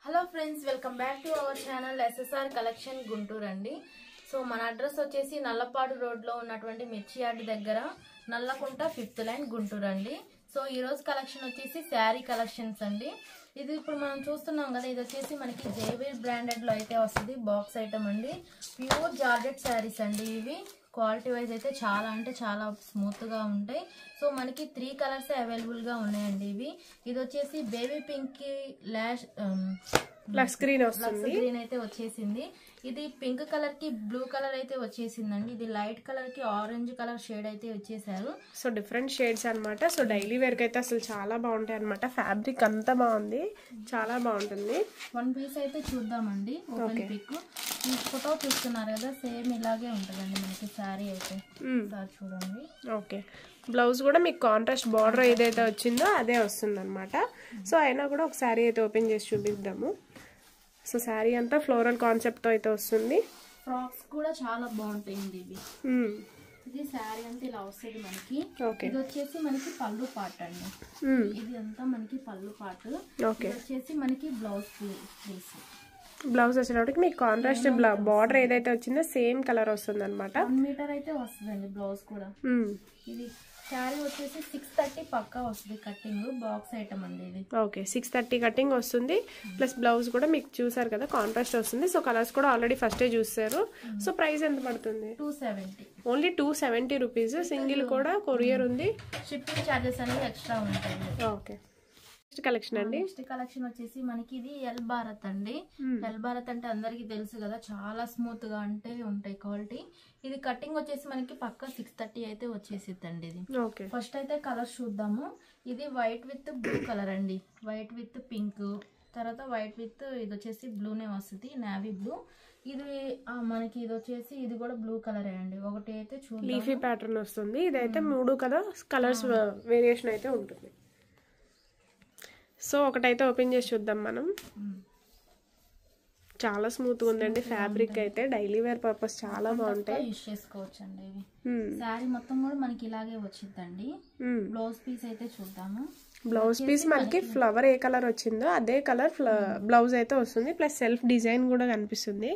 Hello friends, welcome back to our channel SSR collection Guntur అండి. So మన address వచ్చేసి నల్లపాడు రోడ్లో ఉన్నటువంటి మిర్చి యార్డ్ దగ్గర నల్లకుంట 5th లైన్ గుంటూరు అండి. సో ఈ రోజు కలెక్షన్ వచ్చేసి శారీ కలెక్షన్స్ అండి. ఇది ఇప్పుడు మనం చూస్తున్నాం కదా, ఇది వచ్చేసి మనకి జేవీర్ బ్రాండెడ్ లో అయితే వస్తుంది. బాక్స్ ఐటమ్ అండి, ప్యూర్ జార్జెట్ శారీస్ అండి. ఇవి క్వాలిటీ వైజ్ అయితే చాలా అంటే చాలా స్మూత్ గా ఉంటాయి. సో మనకి 3 కలర్స్ అవైలబుల్ గా ఉన్నాయండి. ఇది వచ్చేసి బేబీ పింక్ లక్స్ గ్రీన్ వస్తుంది. గ్రీన్ అయితే వచ్చేసింది. ఇది పింక్ కలర్ కి బ్లూ కలర్ అయితే వచ్చేసిందండి. ఇది లైట్ కలర్ కి ఆరెంజ్ కలర్ షేడ్ అయితే వచ్చేసారు. సో డిఫరెంట్ షేడ్స్ అన్నమాట. సో డైలీ వేర్ కి అయితే అసలు చాలా బాగుంటాయి అన్నమాట. ఫ్యాబ్రిక్ అంతా బాగుంది, చాలా బాగుంటుంది. వన్ పీస్ అయితే చూద్దామండి. ఓపెన్ పిక్ ఈ ఫోటో చూస్తున్నారు కదా, సేమ్ ఇలాగే ఉంటుందండి మనకి శారీ అయితే. చూడండి. ఓకే, బ్లౌజ్ కూడా మీకు కాంట్రాస్ట్ బార్డర్ ఏదైతే వచ్చిందో అదే వస్తుంది అనమాట. సో అయినా కూడా ఒక శారీ అయితే ఓపెన్ చేసి చూపిద్దాము. సో శారీ అంతా ఫ్లోరల్ కాన్సెప్ట్ తో అయితే వస్తుంది. ఫ్రాక్స్ కూడా చాలా బాగుంటాయండి ఇవి. ఇది శారీ అంతా ఇలా వస్తుంది మనకి. ఇది వచ్చేసి మనకి పళ్ళు పార్ట్ అండి. ఇది అంతా మనకి పళ్ళు పార్ట్. వచ్చేసి మనకి బ్లౌజ్ పీస్. బ్లౌజ్ వచ్చేటప్పటికి మీకు కాంట్రాస్ట్ బార్డర్ ఏదైతే వచ్చిందో సేమ్ కలర్ వస్తుంది అనమాట. 1 మీటర్ అయితే వస్తుందండి బ్లౌజ్ కూడా. ఇది శారీ వచ్చేసి 630 పక్కా వస్తుంది కటింగ్. బాక్స్ ఐటమ్ అండి ఇది. ఓకే, 630 కటింగ్ వస్తుంది. ప్లస్ బ్లౌజ్ కూడా మీకు చూసారు కదా, కాంట్రాస్ట్ వస్తుంది. సో కలర్స్ కూడా ఆల్రెడీ ఫస్టే చూసారు. సో ప్రైస్ ఎంత పడుతుంది? 270. Only 270 rupees. సింగిల్ కూడా కొరియర్ ఉంది. షిప్పింగ్ చార్జెస్ అనేవి ఎక్స్ట్రా ఉంటాయి. ఓకే, నెక్స్ట్ కలెక్షన్ అండి. నెక్స్ట్ కలెక్షన్ వచ్చేసి మనకి ఇది ఎల్ భారత్ అండి. ఎల్ భారత్ అంటే అందరికి తెలుసు కదా, చాలా స్మూత్ గా అంటే ఉంటాయి క్వాలిటీ. ఇది కటింగ్ వచ్చేసి మనకి పక్క 630 అయితే వచ్చేసిద్దండి. ఇది ఫస్ట్ అయితే కలర్ చూద్దాము. ఇది వైట్ విత్ బ్లూ కలర్ అండి. వైట్ విత్ పింక్, తర్వాత వైట్ విత్ ఇది వచ్చేసి బ్లూనే వస్తుంది, నావీ బ్లూ. ఇది మనకి ఇది వచ్చేసి ఇది కూడా బ్లూ కలర్ అండి. ఒకటి అయితే చూడండి, లీఫీ ప్యాటర్న్ వస్తుంది. ఇదైతే 3 కదా కలర్స్ వేరియేషన్ అయితే ఉంటుంది. సో ఒకటైతే ఓపెన్ చేసి చూద్దాం మనం. చాలా స్మూత్ గా ఉందండి ఫ్యాబ్రిక్ అయితే. డైలీ వేర్ పర్పస్ చాలా బాగుంటాయి, యూస్ చేసుకోవచ్చు అండి. ఇవి శారీ మొత్తం కూడా మనకి ఇలాగే వచ్చిందండి. బ్లౌజ్ పీస్ అయితే చూద్దాము. బ్లౌజ్ పీస్ మనకి ఫ్లవర్ ఏ కలర్ వచ్చిందో అదే కలర్ బ్లౌజ్ అయితే వస్తుంది. ప్లస్ సెల్ఫ్ డిజైన్ కూడా కనిపిస్తుంది.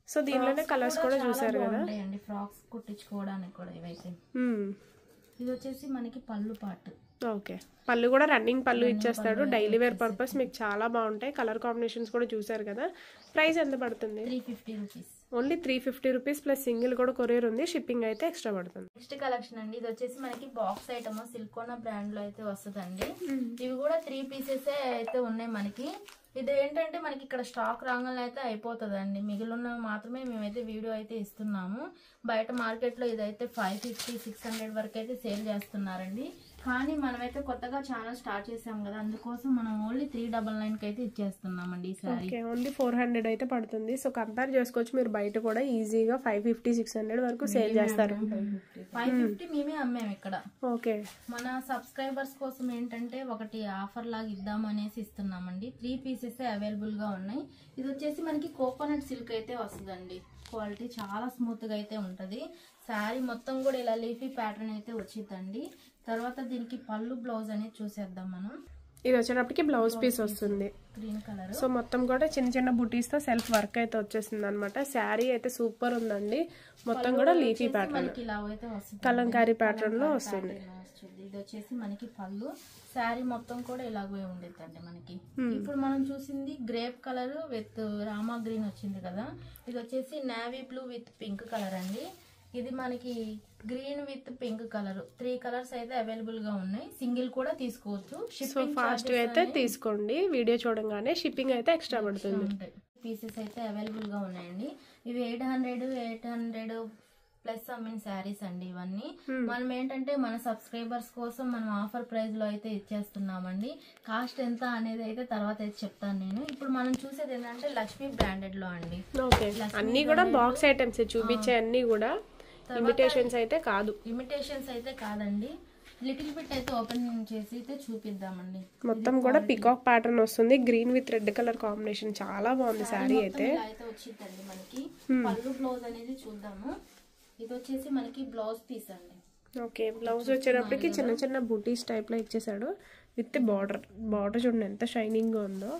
సో దీనిలోనే కలర్స్ కూడా చూసారు కదా, ఫ్రాక్స్ కుట్టించుకోవడానికి కూడా ఇవైతే. ఇది వచ్చేసి మనకి పళ్ళు పార్ట్. ఓకే, పళ్ళు కూడా రన్నింగ్ పళ్ళు ఇచ్చేస్తాడు. డైలీ వేర్ పర్పస్ మీకు చాలా బాగుంటాయి. కలర్ కాంబినేషన్స్ కూడా చూసారు కదా. ప్రైస్ ఎంత పడుతుంది? 350 rupees. Only 350 rupees. Plus single కూడా కొరియర్ ఉంది. షిప్పింగ్ అయితే ఎక్స్ట్రా పడుతుంది. నెక్స్ట్ కలెక్షన్ అండి. ఇది వచ్చేసి మనకి బాక్స్ ఐటమ్ సిల్కోనా బ్రాండ్ లో అయితే వస్తుందండి. ఇవి కూడా 3 పీసెస్ అయితే ఉన్నాయి మనకి. ఇది ఏంటంటే మనకి ఇక్కడ స్టాక్ రాగానే అయితే అయిపోతుందండి. మిగిలిన మాత్రమే మేమైతే వీడియో అయితే ఇస్తున్నాము. బయట మార్కెట్ లో ఇదైతే 550, 600 వరకు అయితే సేల్ చేస్తున్నారండి. కానీ మనమైతే కొత్తగా ఛానల్ స్టార్ట్ చేసాం కదా, అందుకోసం మనం ఓన్లీ 399 కి అయితే ఇచ్చేస్తున్నామండి ఈ సారీ. ఓన్లీ 400 అయితే పడుతుంది. సో కంపేర్ చేసుకోవచ్చు, మీరు బయట కూడా ఈజీగా 550, 600 వరకు సేల్ చేస్తారు. 550 మేమే అమ్మాము ఇక్కడ. ఓకే, మన సబ్స్క్రైబర్స్ కోసం ఏంటంటే ఒకటి ఆఫర్ లాగా ఇద్దాం అనేసి ఇస్తున్నామండి. 3 పీసెస్ అవైలబుల్ గా ఉన్నాయి. ఇది వచ్చేసి మనకి కోకోనట్ సిల్క్ అయితే వస్తుందండి. క్వాలిటీ చాలా స్మూత్ గా అయితే ఉంటది. శారీ మొత్తం కూడా ఇలా లీఫీ ప్యాటర్న్ అయితే వచ్చిందండి. తర్వాత దీనికి పళ్ళు బ్లౌజ్ అనేది చూసేద్దాం మనం. ఇది వచ్చేటప్పటికి బ్లౌజ్ పీస్ వస్తుంది, గ్రీన్ కలర్. సో మొత్తం కూడా చిన్న చిన్న బుటీస్ తో సెల్ఫ్ వర్క్ అయితే వచ్చేసింది అనమాట. శారీ అయితే సూపర్ ఉందండి. మొత్తం కూడా లీఫీ ప్యాటర్న్, కలంకారీ ప్యాటర్న్ లో వస్తుంది. ఇది వచ్చేసి మనకి పళ్ళు. శారీ మొత్తం కూడా ఇలాగే ఉండేదండి మనకి. ఇప్పుడు మనం చూసింది grape colour with Rama green వచ్చింది కదా. ఇది వచ్చేసి navy blue with pink colour అండి. ఇది మనకి green with pink colour. 3 colours అయితే అవైలబుల్ గా ఉన్నాయి. సింగిల్ కూడా తీసుకోవచ్చు. షిప్పింగ్ ఫాస్ట్ అయితే తీసుకోండి. వీడియో చూడంగానే షిప్పింగ్ అయితే ఎక్స్ట్రా పడుతుంది. పీసెస్ అయితే అవైలబుల్ గా ఉన్నాయండి. ఇవి 800 ప్లస్ అమ్మిన శారీస్ అండి ఇవన్నీ. మనం ఏంటంటే మన సబ్స్క్రైబర్స్ కోసం మనం ఆఫర్ ప్రైస్ లో అయితే ఇచ్చేస్తున్నామండి. కాస్ట్ ఎంత అనేది అయితే తర్వాత అయితే చెప్తాను నేను. ఇప్పుడు మనం చూసేది ఏంటంటే లక్ష్మీ బ్రాండెడ్ లో అండి. ఓకే, అన్ని కూడా బాక్స్ ఐటమ్స్ చూపించే అన్ని కూడా ఇమిటేషన్స్ అయితే కాదు. ఇమిటేషన్స్ అయితే కాదండి. లిటిల్ బిట్ అయితే ఓపెన్ చేసి అయితే చూపిద్దామండి. మొత్తం కూడా పికాక్ ప్యాటర్న్ వస్తుంది. Green with red colour combination చాలా బాగుంది శారీ అయితే. వచ్చిందండి మనకి. పళ్ళు బ్లౌజ్ అనేది చూద్దాము. ఇది వచ్చేసి మనకి బ్లౌజ్ పీస్ అండి. ఓకే, బ్లౌజ్ వచ్చేటప్పటికి చిన్న చిన్న బూటీస్ టైప్ లో ఇచ్చేసాడు విత్ బార్డర్. బార్డర్ చూడండి ఎంత షైనింగ్ గా ఉందో.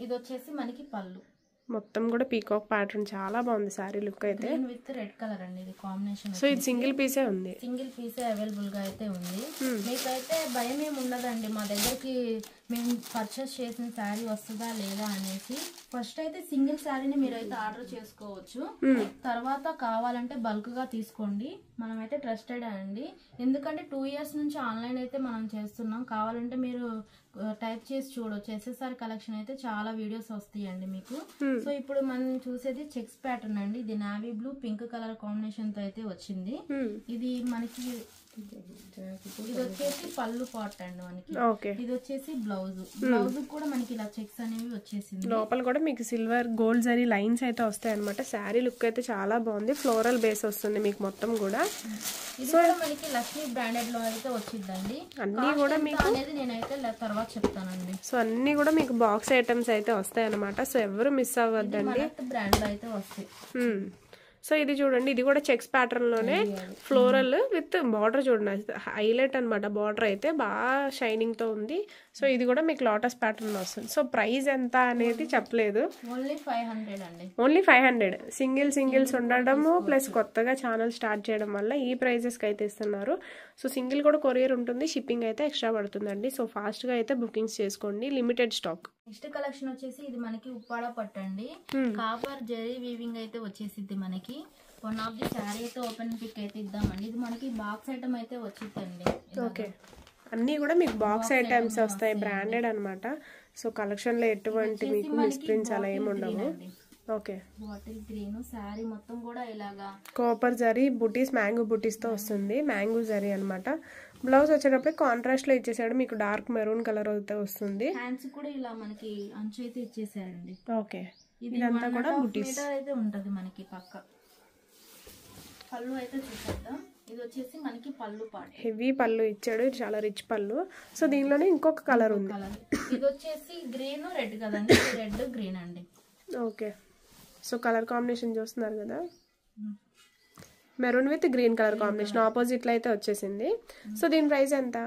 ఇది వచ్చేసి మనకి పళ్ళు, మొత్తం కూడా పీకాక్ ప్యాటర్న్ చాలా బాగుంది సారీ లుక్ అయితే. గ్రీన్ విత్ రెడ్ కలర్ అండి ఇది కాంబినేషన్. సో ఇది సింగిల్ పీసే ఉంది, సింగిల్ పీసే అవైలబుల్ గా అయితే ఉంది. మీకైతే భయం ఏమి ఉండదండి, మా దగ్గరికి మేము పర్చేస్ చేసిన శారీ వస్తుందా లేదా అనేసి. ఫస్ట్ అయితే సింగిల్ శారీని మీరైతే ఆర్డర్ చేసుకోవచ్చు, తర్వాత కావాలంటే బల్క్ గా తీసుకోండి. మనమైతే ట్రస్టెడ్ అండి, ఎందుకంటే 2 years నుంచి ఆన్లైన్ అయితే మనం చేస్తున్నాం. కావాలంటే మీరు టైప్ చేసి చూడొచ్చు, ఎస్ఎస్ఆర్ కలెక్షన్ అయితే చాలా వీడియోస్ వస్తాయండి మీకు. సో ఇప్పుడు మనం చూసేది చెక్స్ ప్యాటర్న్ అండి. ఇది navy blue pink colour combination తో అయితే వచ్చింది. ఇది మనకి ఇది వచ్చేసి పళ్ళు పార్ట్ అండి మనకి. ఇది వచ్చేసి బ్లౌజ్ కూడా మనకి ఇలా చెక్స్ అనేవి వచ్చేసింది. లోపల కూడా మీకు సిల్వర్ గోల్డ్ జరీ లైన్స్ అయితే వస్తాయి అనమాట. శారీ లుక్ అయితే చాలా బాగుంది, ఫ్లోరల్ బేస్ వస్తుంది మీకు మొత్తం కూడా. ఇది కూడా మనకి లక్ష్మీ బ్రాండెడ్ లో అయితే వచ్చిందండి. అన్ని కూడా మీకు అనేది నేనైతే తర్వాత చెప్తానండి. సో అన్ని కూడా మీకు బాక్స్ ఐటమ్స్ అయితే వస్తాయి అనమాట. సో ఎవరు మిస్ అవ్వద్దండి, బ్రాండ్ లో అయితే వస్తాయి. సో ఇది చూడండి, ఇది కూడా చెక్స్ ప్యాటర్న్ లోనే ఫ్లోరల్ విత్ బార్డర్ చూడండి, హైలైట్ అనమాట. బార్డర్ అయితే బాగా షైనింగ్ తో ఉంది. సో ఇది కూడా మీకు లోటస్ ప్యాటర్న్ వస్తుంది. సో ప్రైస్ ఎంత అనేది చెప్పలేదు, ఓన్లీ 500 అండి. ఓన్లీ 500. సింగిల్స్ ఉండడము ప్లస్ కొత్తగా ఛానల్ స్టార్ట్ చేయడం వల్ల ఈ ప్రైజెస్ కి అయితే ఇస్తున్నారు. సో సింగిల్ కూడా కొరియర్ ఉంటుంది, షిప్పింగ్ అయితే ఎక్స్ట్రా పడుతుందండి. సో ఫాస్ట్ గా అయితే బుకింగ్స్ చేసుకోండి, లిమిటెడ్ స్టాక్. నెక్స్ట్ కలెక్షన్ వచ్చేసి ఇది మనకి ఉప్పాడ పట్టు అండి. కాపర్ జరీ వీవింగ్ అయితే వచ్చేసిద్ది మనకి. వన్ ఆఫ్ ది శారీ అయితే ఓపెన్ పిక్ అయితే ఇద్దామండి. ఇది మనకి బాక్స్ ఐటమ్ అయితే వచ్చిందండి. ఓకే, అన్నీ కూడా మీకు బాక్స్ ఐటమ్స్ వస్తాయి, బ్రాండెడ్ అనమాట. సో కలెక్షన్ లో ఎటువంటి మీకు మిస్ప్రింట్స్ అలా ఏమి ఉండవు. ఓకే, బాటిల్ గ్రీన్ శారీ మొత్తం కూడా ఇలాగా కాపర్ జరీ బుటీస్, మ్యాంగో బుటీస్ తో వస్తుంది. మ్యాంగో జరీ అనమాట. బ్లౌజ్ వచ్చేటప్పుడు కాంట్రాస్ట్ లో ఇచ్చేసాడు, మీకు డార్క్ మెరూన్ కలర్ అయితే వస్తుంది. హ్యాండ్స్ కూడా ఇలా మనకి అంచు అయితే ఇచ్చేసారండి. ఓకే, ఇదంతా కూడా బుటీస్ అయితే ఉంటది మనకి. పక్క పళ్ళు అయితే చూసేద్దాం. ఇది వచ్చేసి మనకి పళ్ళు పార్ట్, హెవీ పళ్ళు ఇచ్చాడు, చాలా రిచ్ పళ్ళు. సో దీనిలోనే ఇంకొక కలర్ ఉంది. ఇది వచ్చేసి గ్రీన్ రెడ్ కదండి, రెడ్ గ్రీన్ అండి. ఓకే, సో కలర్ కాంబినేషన్ చూస్తున్నారు కదా, maroon with green colour combination opposite లో అయితే వచ్చేసింది. సో దీని ప్రైస్ ఎంత?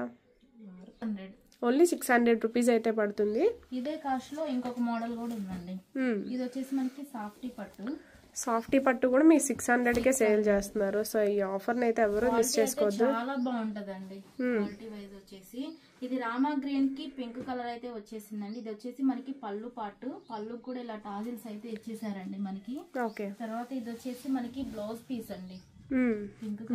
100, ఓన్లీ 600 రూపీస్ అయితే పడుతుంది. ఇదే కాస్ట్ లో ఇంకొక మోడల్ కూడా ఉందండి. ఇది వచ్చేసి మనకి సాఫ్టీ పట్టు. సాఫ్టీ పట్టు కూడా మీకు 600 కే సేల్ చేస్తున్నారు. సో ఈ ఆఫర్ అయితే ఎవరు మిస్ చేసుకోవద్దు, చాలా బాగుంటదండి. క్వాలిటీ వైజ్ వచ్చేసి ఇది రామా గ్రీన్ కి పింక్ కలర్ అయితే వచ్చేసిందండి. ఇది వచ్చేసి మనకి పళ్ళు పాటు, పళ్ళు కూడా ఇలా టాజిల్స్ అయితే ఇచ్చేసారండి మనకి. ఓకే, తర్వాత ఇది వచ్చేసి మనకి బ్లౌజ్ పీస్ అండి.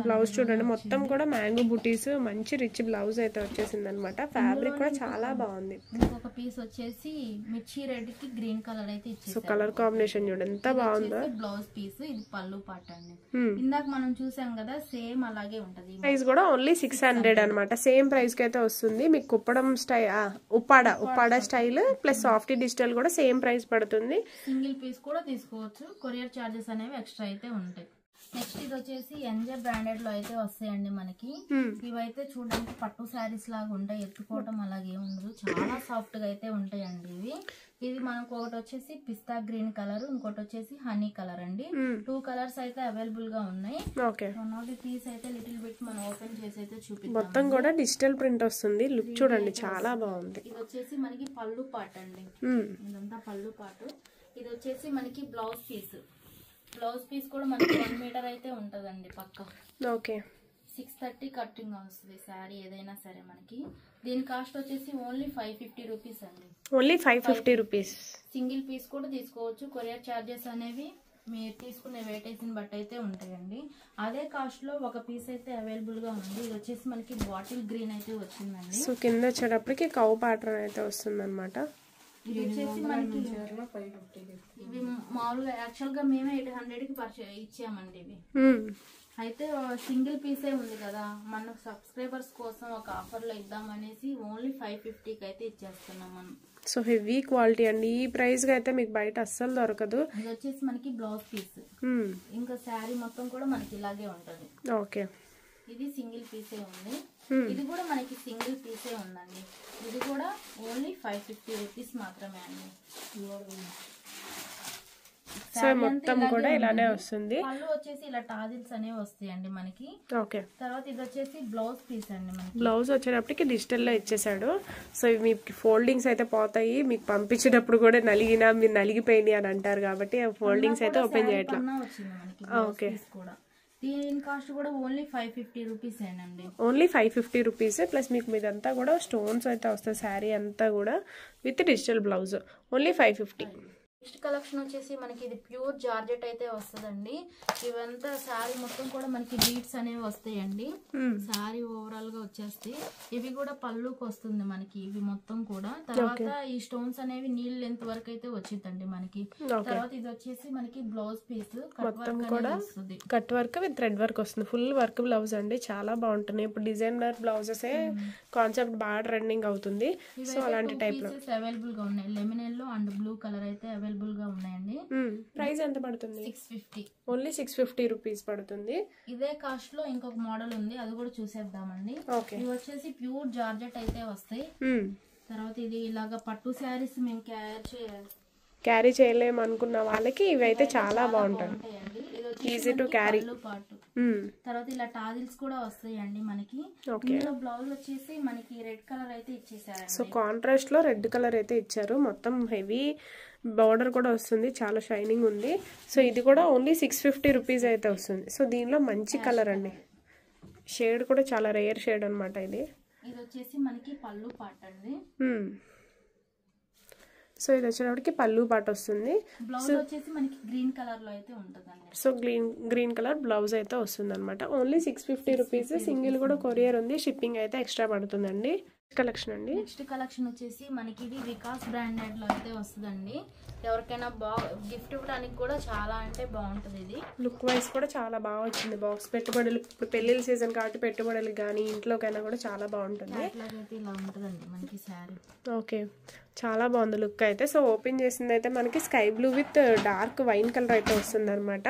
బ్లౌజ్ చూడండి, మొత్తం కూడా మ్యాంగో బుటీస్, మంచి రిచ్ బ్లౌజ్ అయితే వచ్చేసింది అనమాట. ఫ్యాబ్రిక్ కూడా చాలా బాగుంది. ఇంకొక పీస్ వచ్చేసి మిర్చి రెడ్ కి గ్రీన్ కలర్ అయితే ఇచ్చేసారు. సో కలర్ కాంబినేషన్ చూడండి ఎంత బాగుందో. బ్లౌజ్ పీస్, ఇది పళ్ళు పాట అండి. ఇందాక మనం చూసాం కదా, సేమ్ అలాగే ఉంటది. ప్రైస్ కూడా ఓన్లీ 600 అనమాట. సేమ్ ప్రైస్ కి అయితే వస్తుంది మీకు. Kuppadam style, Uppada style plus softy digital కూడా సేమ్ ప్రైస్ పడుతుంది. సింగిల్ పీస్ కూడా తీసుకోవచ్చు, కొరియర్ చార్జెస్ అనేవి ఎక్స్ట్రా అయితే ఉంటాయి. నెక్స్ట్ ఇది వచ్చేసి ఎన్జే బ్రాండెడ్ లో అయితే వస్తాయండి మనకి. ఇవైతే చూడడానికి పట్టు శారీస్ లాగా ఉంటాయి, ఎత్తుకోవటం అలాగే ఉండదు, చాలా సాఫ్ట్ గా అయితే ఉంటాయండి ఇవి. ఇది మనకు ఒకటి వచ్చేసి పిస్తా గ్రీన్ కలర్, ఇంకోటి వచ్చేసి హనీ కలర్ అండి. 2 కలర్స్ అయితే అవైలబుల్ గా ఉన్నాయి. వన్ ఆఫ్ ది పీస్ అయితే లిటిల్ బిట్ మనం ఓపెన్ చేసి అయితే చూపిద్దాం. మొత్తం కూడా డిజిటల్ ప్రింట్ వస్తుంది, లుక్ చూడండి చాలా బాగుంది. ఇది వచ్చేసి మనకి పళ్ళు పాట అండి, ఇదంతా పళ్ళు పాటు. ఇది వచ్చేసి మనకి బ్లౌజ్ పీస్. బ్లౌజ్ పీస్ కూడా మనకి 1 మీటర్ అయితే ఉంటదండి పక్క. ఓకే, 630 కట్టింగ్ వస్తుంది శారీ ఏదైనా సరే మనకి. దీని కాస్ట్ వచ్చేసి ఓన్లీ 550 రూపీస్ అండి. Only 550 rupees. సింగిల్ పీస్ కూడా తీసుకోవచ్చు, కొరియర్ చార్జెస్ అనేవి మీరు తీసుకునే వెయిటేజ్ బట్టి అయితే ఉంటాయండి. అదే కాస్ట్ లో ఒక పీస్ అయితే అవైలబుల్ గా ఉంది. ఇది వచ్చేసి మనకి బాటిల్ గ్రీన్ అయితే వచ్చిందండి. సో కింద వచ్చేటప్పటికి కౌ ప్యాటర్న్ అయితే వస్తుంది అనమాట. ఇది వచ్చేసి మనకి ఇవి మామూలుగా యాక్చువల్ గా మేమే 800 కి ఇచ్చామండి ఇవి. అయితే సింగిల్ పీసే ఉంది కదా, మన సబ్స్క్రైబర్స్ కోసం ఒక ఆఫర్ లో ఇద్దామనేసి ఓన్లీ 550కి అయితే ఇచ్చేస్తున్నాం మనం. సో హెవీ క్వాలిటీ అండి, ఈ ప్రైస్ కి అయితే మీకు బయట అస్సలు దొరకదు. ఇది వచ్చేసి మనకి బ్లౌజ్ పీస్, ఇంకా శారీ మొత్తం కూడా మనకి ఇలాగే ఉంటది. ఓకే, ఇది సింగిల్ పీసే ఉంది. ఇది కూడా మనకి సింగిల్ పీసే ఉందండి. ఇది కూడా ఓన్లీ 550 రూపీస్ మాత్రమే అండి. సో మొత్తం కూడా ఇలానే వస్తుంది. పళ్ళు వచ్చేసి ఇలా టాజిల్స్ అనేవి వస్తాయండి మనకి. ఓకే, తర్వాత ఇది వచ్చేసి బ్లౌజ్ పీస్ అండి మనకి. బ్లౌజ్ వచ్చేటప్పటికి డిజిటల్ లో ఇచ్చేసాడు. సో ఇవి మీకు ఫోల్డింగ్స్ అయితే పోతాయి, మీకు పంపించేటప్పుడు కూడా నలిగినా మీరు నలిగిపోయింది అని అంటారు కాబట్టి ఫోల్డింగ్స్ అయితే ఓపెన్ చేయట్లా. ఓకే, దీని కాస్ట్ కూడా ఓన్లీ 550 రూపీస్ ఏనండి. ఓన్లీ 550 రూపీస్ ప్లస్ మీకు మీదంతా కూడా స్టోన్స్ అయితే వస్తాయి. శారీ అంతా కూడా with digital blouse only 550. Next collection వచ్చేసి మనకి ఇది ప్యూర్ జార్జెట్ అయితే వస్తుందండి. ఇవంతా శారీ మొత్తం కూడా మనకి బీడ్స్ అనేవి వస్తాయండి. శారీ ఓవరాల్ గా వచ్చేస్తాయి. ఇవి కూడా పళ్ళుకి వస్తుంది మనకి ఇవి మొత్తం కూడా. తర్వాత ఈ స్టోన్స్ అనేవి నీళ్ళు లెంత్ వరకు అయితే వచ్చిందండి మనకి. తర్వాత ఇది వచ్చేసి మనకి బ్లౌజ్ పీస్ మొత్తం కూడా cut work with thread work వస్తుంది. ఫుల్ వర్క్ బ్లౌజ్ అండి, చాలా బాగుంటుంది. ఇప్పుడు డిజైనర్ బ్లౌజెస్ కాన్సెప్ట్ బాగా ట్రెండింగ్ అవుతుంది. సో అలాంటి టైప్ లో అవైలబుల్ గా ఉన్నాయి. Lemon yellow and blue colour అయితే అవైలబుల్ గా ఉన్నాయండి. ప్రైస్ ఎంత పడుతుంది? 650. ఓన్లీ 650 రూపీస్ పడుతుంది. ఇదే కాస్ట్ లో ఇంకొక మోడల్ ఉంది, అది కూడా చూసేద్దామండి. ఇవి వచ్చేసి ప్యూర్ జార్జెట్ అయితే వస్తాయి. తర్వాత ఇది ఇలాగా పట్టు శారీస్ మేము క్యారీ చేయలేము అనుకున్న వాళ్ళకి ఇవి అయితే చాలా బాగుంటాయి. Easy to carry. తర్వాత ఇలా టాజిల్స్ కూడా వస్తాయండి మనకి. ఇందులో బ్లౌజ్ వచ్చేసి మనకి రెడ్ కలర్ అయితే ఇచ్చేసారు. సో కాంట్రాస్ట్ లో రెడ్ కలర్ అయితే ఇచ్చారు. మొత్తం హెవీ బార్డర్ కూడా వస్తుంది, చాలా షైనింగ్ ఉంది. సో ఇది కూడా ఓన్లీ 650 రూపీస్ అయితే వస్తుంది. సో దీనిలో మంచి కలర్ అండి, షేడ్ కూడా చాలా రేర్ షేడ్ అనమాట. ఇది వచ్చేసి మనకి పళ్ళు పాట అండి. సో ఇది వచ్చేటప్పటికి పళ్ళు పాట వస్తుంది. బ్లౌజ్ వచ్చేసి మనకి గ్రీన్ కలర్ లో అయితే ఉంటుందండి. సో గ్రీన్ కలర్ బ్లౌజ్ అయితే వస్తుంది అనమాట. Only 650 rupees. సింగిల్ కూడా కొరియర్ ఉంది, షిప్పింగ్ అయితే ఎక్స్ట్రా పడుతుందండి. కలెక్షన్ అండి. నెక్స్ట్ కలెక్షన్ వచ్చేసి మనకి ఇది వికాస్ బ్రాండెడ్ లో అయితే వస్తుందండి. ఎవరికైనా గిఫ్ట్ ఇవ్వడానికి కూడా చాలా అంటే బాగుంటుంది. ఇది లుక్ వైజ్ కూడా చాలా బాగా వచ్చింది. బాక్స్ పెట్టుబడులు ఇప్పుడు పెళ్లిళ్ళ సీజన్ కాబట్టి పెట్టుబడులకు కానీ ఇంట్లోకైనా కూడా చాలా బాగుంటుంది. అట్లాగైతే ఇలా ఉంటుందండి మనకి శారీ. ఓకే, చాలా బాగుంది లుక్ అయితే. సో ఓపెన్ చేసింది అయితే మనకి sky blue with dark wine colour అయితే వస్తుంది అనమాట.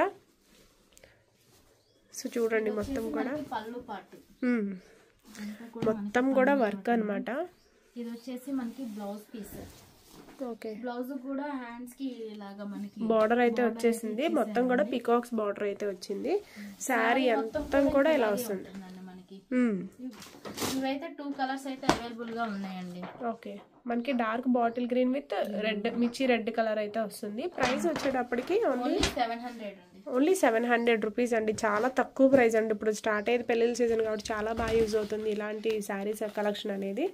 సో చూడండి మొత్తం కూడా పళ్ళు పాటు మొత్తం కూడా వర్క్ అనమాట. ఇది వచ్చేసి మనకి బ్లౌజ్ పీస్. ఓకే, బ్లౌజ్ కూడా హ్యాండ్స్ కి ఇలాగా మనకి బార్డర్ అయితే వచ్చేసింది. మొత్తం కూడా పికాక్స్ బార్డర్ అయితే వచ్చింది. శారీ మొత్తం కూడా ఇలా వస్తుంది మనకి. ఇవైతే 2 కలర్స్ అయితే అవైలబుల్ గా ఉన్నాయండి. ఓకే, మనకి dark bottle green with red మిర్చి రెడ్ కలర్ అయితే వస్తుంది. ప్రైస్ వచ్చేటప్పటికి ఓన్లీ 700 అండి. ఓన్లీ 700 రూపీస్ అండి. చాలా తక్కువ ప్రైస్ అండి. ఇప్పుడు స్టార్ట్ అయ్యేది పెళ్లిళ్ళ సీజన్ కాబట్టి చాలా బాగా యూజ్ అవుతుంది ఇలాంటి శారీస్ కలెక్షన్ అనేది.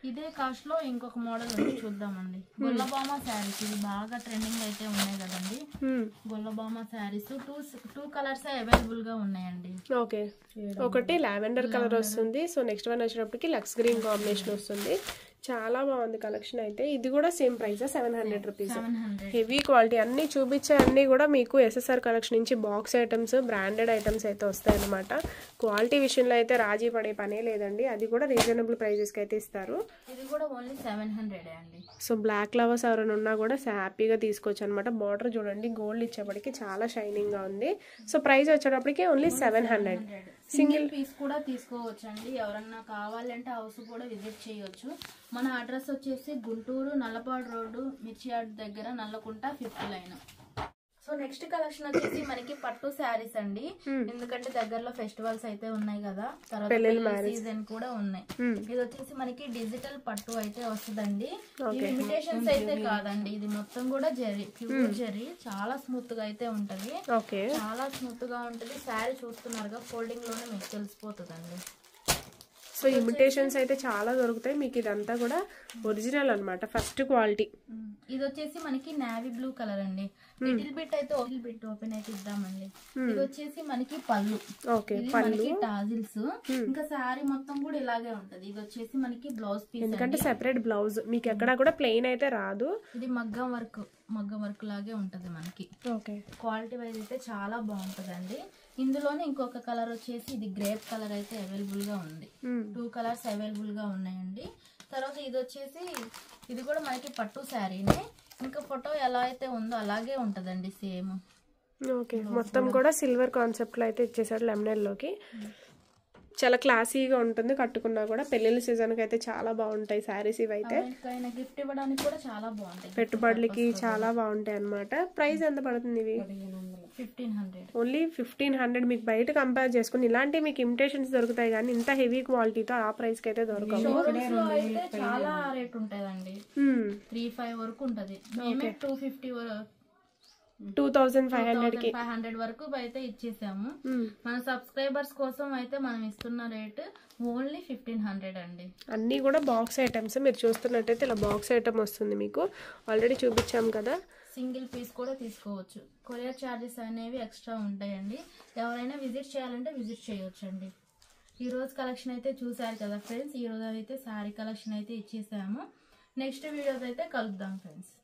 ఇదే కాస్ట్ లో ఇంకొక మోడల్ ఉంది, చూద్దామండి. గొల్లబామ శారీస్ ఇది బాగా ట్రెండింగ్ అయితే ఉన్నాయి కదండి. గొల్లబామ శారీస్ 2 కలర్స్ అవైలబుల్ గా ఉన్నాయండి. ఓకే, ఒకటి లావెండర్ కలర్ వస్తుంది. సో నెక్స్ట్ వన్ వచ్చేటప్పటికి లక్స్ గ్రీన్ కాంబినేషన్ వస్తుంది. చాలా బాగుంది కలెక్షన్ అయితే. ఇది కూడా same price 700 rupees. Heavy quality అన్ని చూపించే అన్ని కూడా మీకు ఎస్ఎస్ఆర్ కలెక్షన్ నుంచి బాక్స్ ఐటమ్స్ బ్రాండెడ్ ఐటమ్స్ అయితే వస్తాయి అనమాట. క్వాలిటీ విషయంలో అయితే రాజీ పడే పనే లేదండి. అది కూడా రీజనబుల్ ప్రైజెస్ కి అయితే ఇస్తారు. ఇది కూడా ఓన్లీ 700 అండి. సో బ్లాక్ లవర్స్ ఎవరైనా ఉన్నా కూడా హ్యాపీగా తీసుకోవచ్చు అనమాట. బార్డర్ చూడండి గోల్డ్ ఇచ్చేపటికి చాలా షైనింగ్ గా ఉంది. సో ప్రైస్ వచ్చేటప్పటికి ఓన్లీ 700. సింగిల్ పీస్ కూడా తీసుకోవచ్చు అండి. ఎవరన్నా కావాలంటే హౌస్ కూడా విజిట్ చేయొచ్చు. మన అడ్రస్ వచ్చేసి గుంటూరు నల్లపాడు రోడ్డు మిర్చియాడ్ దగ్గర Nallakunta 5th line. So next collection వచ్చేసి మనకి పట్టు శారీస్ అండి. ఎందుకంటే దగ్గరలో ఫెస్టివల్స్ అయితే ఉన్నాయి కదా, తర్వాత సీజన్ కూడా ఉన్నాయి. ఇది వచ్చేసి మనకి డిజిటల్ పట్టు అయితే వస్తుందండి. ఇమిటేషన్స్ అయితే కాదండి, ఇది మొత్తం కూడా జరీ, ప్యూర్ జరీ. చాలా స్మూత్ గా అయితే ఉంటది, చాలా స్మూత్ గా ఉంటది. శారీ చూస్తున్నారుగా, ఫోల్డింగ్ లోనే మీకు తెలిసిపోతుందండి. సో ఇమిటేషన్స్ అయితే చాలా దొరుకుతాయి మీకు. ఇదంతా కూడా ఒరిజినల్ అన్నమాట, ఫస్ట్ క్వాలిటీ. ఇది వచ్చేసి మనకి నావీ బ్లూ కలర్ అండి. లిటిల్ బిట్ అయితే ఓపెన్ అయితే ఇద్దామండి. ఇది వచ్చేసి మనకి పళ్ళు. ఓకే, పళ్ళు టాజిల్స్. ఇంకా శారీ మొత్తం కూడా ఇలాగే ఉంటది. ఇది వచ్చేసి మనకి బ్లౌజ్ పీస్, ఎందుకంటే సెపరేట్ బ్లౌజ్ మీకు ఎక్కడ కూడా ప్లెయిన్ అయితే రాదు. ఇది మగ్గం వర్క్ లాగే ఉంటది మనకి. ఓకే, క్వాలిటీ వైజ్ అయితే చాలా బాగుంటదండి. ఇందులోనే ఇంకొక కలర్ వచ్చేసి ఇది గ్రేప్ కలర్ అయితే అవైలబుల్ గా ఉంది. 2 కలర్స్ అవైలబుల్ గా ఉన్నాయండి. తర్వాత ఇది వచ్చేసి ఇది కూడా మనకి పట్టు శారీనే. ఇంకా ఫోటో ఎలా అయితే ఉందో అలాగే ఉంటదండి సేమ్. ఓకే, మొత్తం కూడా సిల్వర్ కాన్సెప్ట్ లో అయితే ఇచ్చేసాడు లెమనెల్ లోకి. చాలా క్లాసీగా ఉంటుంది, కట్టుకున్నా కూడా పెళ్ళిళ్ళ సీజన్కి అయితే చాలా బాగుంటాయి శారీస్ ఇవైతే. ఎవరికైనా గిఫ్ట్ ఇవ్వడానికి కూడా చాలా బాగుంటాయి, పెట్టుబడులకి చాలా బాగుంటాయి అన్నమాట. ప్రైస్ ఎంత పడుతుంది ఇవి? 1500. ఓన్లీ 1500. మీకు బయట కంపేర్ చేసుకుని ఇలాంటి మీకు ఇమిటేషన్స్ దొరుకుతాయి కానీ ఇంత హెవీ క్వాలిటీతో ఆ ప్రైస్కి అయితే దొరకవు. షోరూమ్స్ లో అయితే చాలా రేట్ ఉంటదండి, 3-5 వరకు ఉంటది. మేమే 2500 వరకు అయితే ఇచ్చేసాము. మన సబ్స్క్రైబర్స్ కోసం అయితే మనం ఇస్తున్న రేట్ ఓన్లీ 1500 అండి. అన్నీ కూడా బాక్స్ ఐటమ్స్. మీరు చూస్తున్నట్టయితే ఇలా బాక్స్ ఐటమ్ వస్తుంది, మీకు ఆల్రెడీ చూపించాం కదా. సింగిల్ పీస్ కూడా తీసుకోవచ్చు. కొరియర్ ఛార్జెస్ అనేవి ఎక్స్ట్రా ఉంటాయండి. ఎవరైనా విజిట్ చేయాలంటే విజిట్ చేయొచ్చండి. ఈ రోజు కలెక్షన్ అయితే చూసారు కదా ఫ్రెండ్స్. ఈ రోజు అయితే శారీ కలెక్షన్ అయితే ఇచ్చేసాము. నెక్స్ట్ వీడియోస్ అయితే కలుద్దాం ఫ్రెండ్స్.